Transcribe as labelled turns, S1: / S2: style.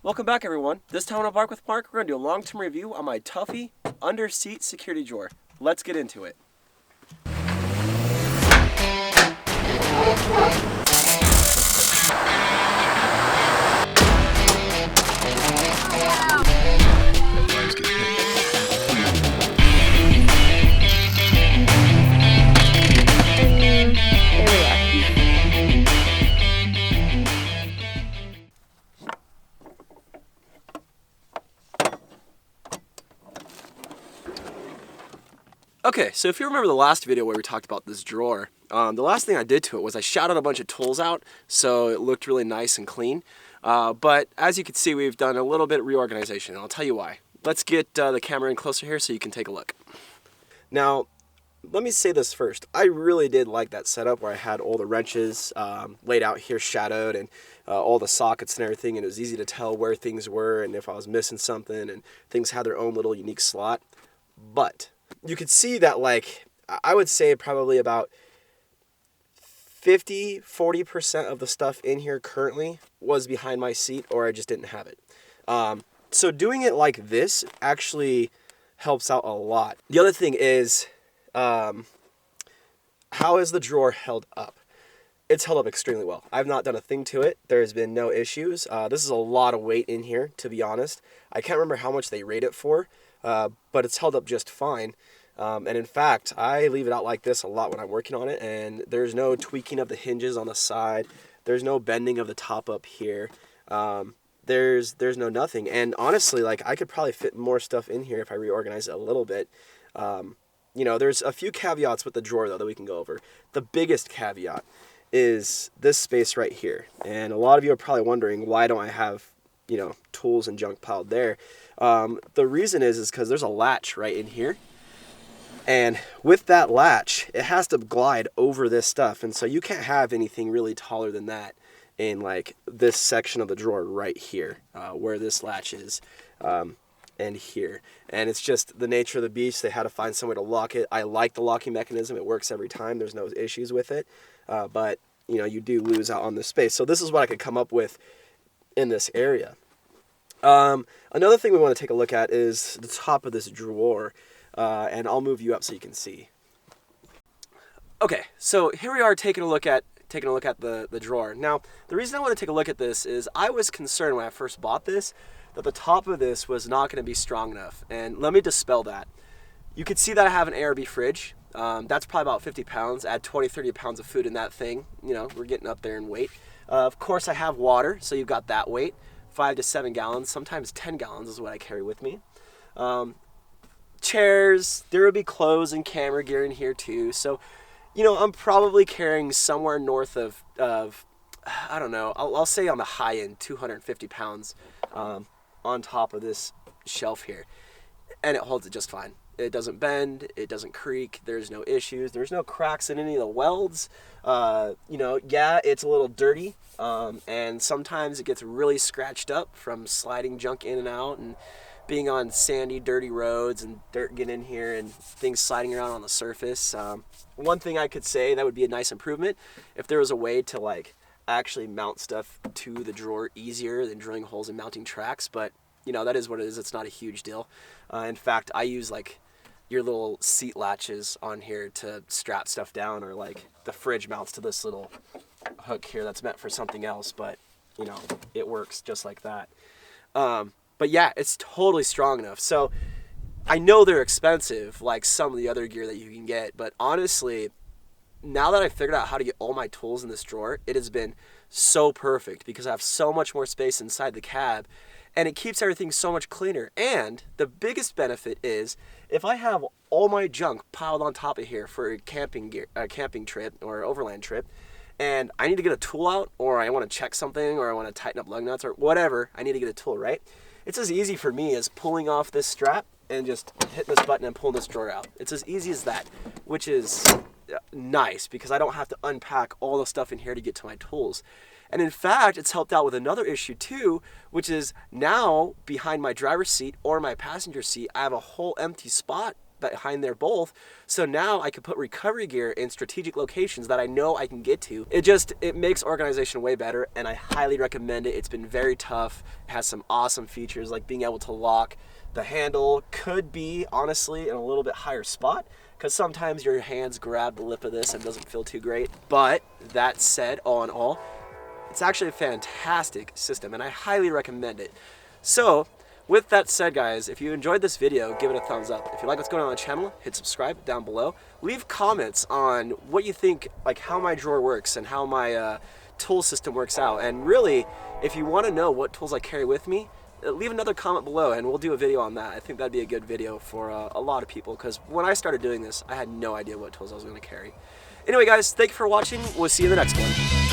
S1: Welcome back, everyone. This time on Bark with Mark, we're going to do a long-term review on my Tuffy under-seat security drawer. Let's get into it. Okay, so if you remember the last video where we talked about this drawer, the last thing I did to it was I shouted a bunch of tools out so it looked really nice and clean. But as you can see, we've done a little bit of reorganization, and I'll tell you why. Let's get the camera in closer here so you can take a look. Now, let me say this first. I really did like that setup where I had all the wrenches laid out here, shadowed, and all the sockets and everything, and it was easy to tell where things were and if I was missing something, and things had their own little unique slot. But you could see that, like, I would say probably about 40% of the stuff in here currently was behind my seat, or I just didn't have it. So doing it like this actually helps out a lot. The other thing is, how is the drawer held up? It's held up extremely well. I've not done a thing to it. There's been no issues. This is a lot of weight in here, to be honest. I can't remember how much they rate it for, but it's held up just fine. And in fact, I leave it out like this a lot when I'm working on it, and there's no tweaking of the hinges on the side. There's no bending of the top up here. There's no nothing. And honestly, like, I could probably fit more stuff in here if I reorganize it a little bit. You know, there's a few caveats with the drawer, though, that we can go over. The biggest caveat is this space right here. And a lot of you are probably wondering, why don't I have, you know, tools and junk piled there? The reason is because there's a latch right in here. And with that latch, it has to glide over this stuff. And so you can't have anything really taller than that in, like, this section of the drawer right here, where this latch is, and here. And it's just the nature of the beast. They had to find some way to lock it. I like the locking mechanism. It works every time. There's no issues with it. But, you know, you do lose out on this space. So this is what I could come up with in this area. Another thing we want to take a look at is the top of this drawer. And I'll move you up so you can see. Okay, so here we are taking a look at the drawer. Now, the reason I want to take a look at this is I was concerned when I first bought this that the top of this was not going to be strong enough. And let me dispel that. You can see that I have an ARB fridge. That's probably about 50 pounds. Add 20, 30 pounds of food in that thing. You know, we're getting up there in weight. Of course, I have water, so you've got that weight. 5 to 7 gallons, sometimes 10 gallons is what I carry with me. Chairs, there will be clothes and camera gear in here too. So, you know, I'm probably carrying somewhere north of I don't know, I'll say on the high end, 250 pounds on top of this shelf here. And it holds it just fine. It doesn't bend, it doesn't creak, there's no issues, there's no cracks in any of the welds. You know, yeah, it's a little dirty, and sometimes it gets really scratched up from sliding junk in and out and being on sandy, dirty roads and dirt getting in here and things sliding around on the surface. One thing I could say that would be a nice improvement, if there was a way to, like, actually mount stuff to the drawer easier than drilling holes and mounting tracks, but, you know, that is what it is. It's not a huge deal. In fact, I use, like, your little seat latches on here to strap stuff down, or, like, the fridge mounts to this little hook here that's meant for something else, but, you know, it works just like that. But yeah, it's totally strong enough. So I know they're expensive, like some of the other gear that you can get, but honestly, now that I've figured out how to get all my tools in this drawer, it has been so perfect because I have so much more space inside the cab, and it keeps everything so much cleaner. And the biggest benefit is if I have all my junk piled on top of here for a camping trip or overland trip, and I need to get a tool out, or I want to check something, or I want to tighten up lug nuts, or whatever, I need to get a tool, right? It's as easy for me as pulling off this strap and just hitting this button and pulling this drawer out. It's as easy as that, which is nice because I don't have to unpack all the stuff in here to get to my tools. And in fact, it's helped out with another issue too, which is now behind my driver's seat or my passenger seat, I have a whole empty spot behind there both. So now I can put recovery gear in strategic locations that I know I can get to. It makes organization way better, and I highly recommend it. It's been very tough. It has some awesome features like being able to lock. The handle could be, honestly, in a little bit higher spot, because sometimes your hands grab the lip of this and it doesn't feel too great. But that said, all in all, it's actually a fantastic system, and I highly recommend it. So, with that said, guys, if you enjoyed this video, give it a thumbs up. If you like what's going on the channel, hit subscribe down below. Leave comments on what you think, like how my drawer works and how my tool system works out. And really, if you want to know what tools I carry with me, leave another comment below and we'll do a video on that. I think that'd be a good video for a lot of people, because when I started doing this, I had no idea what tools I was going to carry. Anyway, guys, thank you for watching. We'll see you in the next one.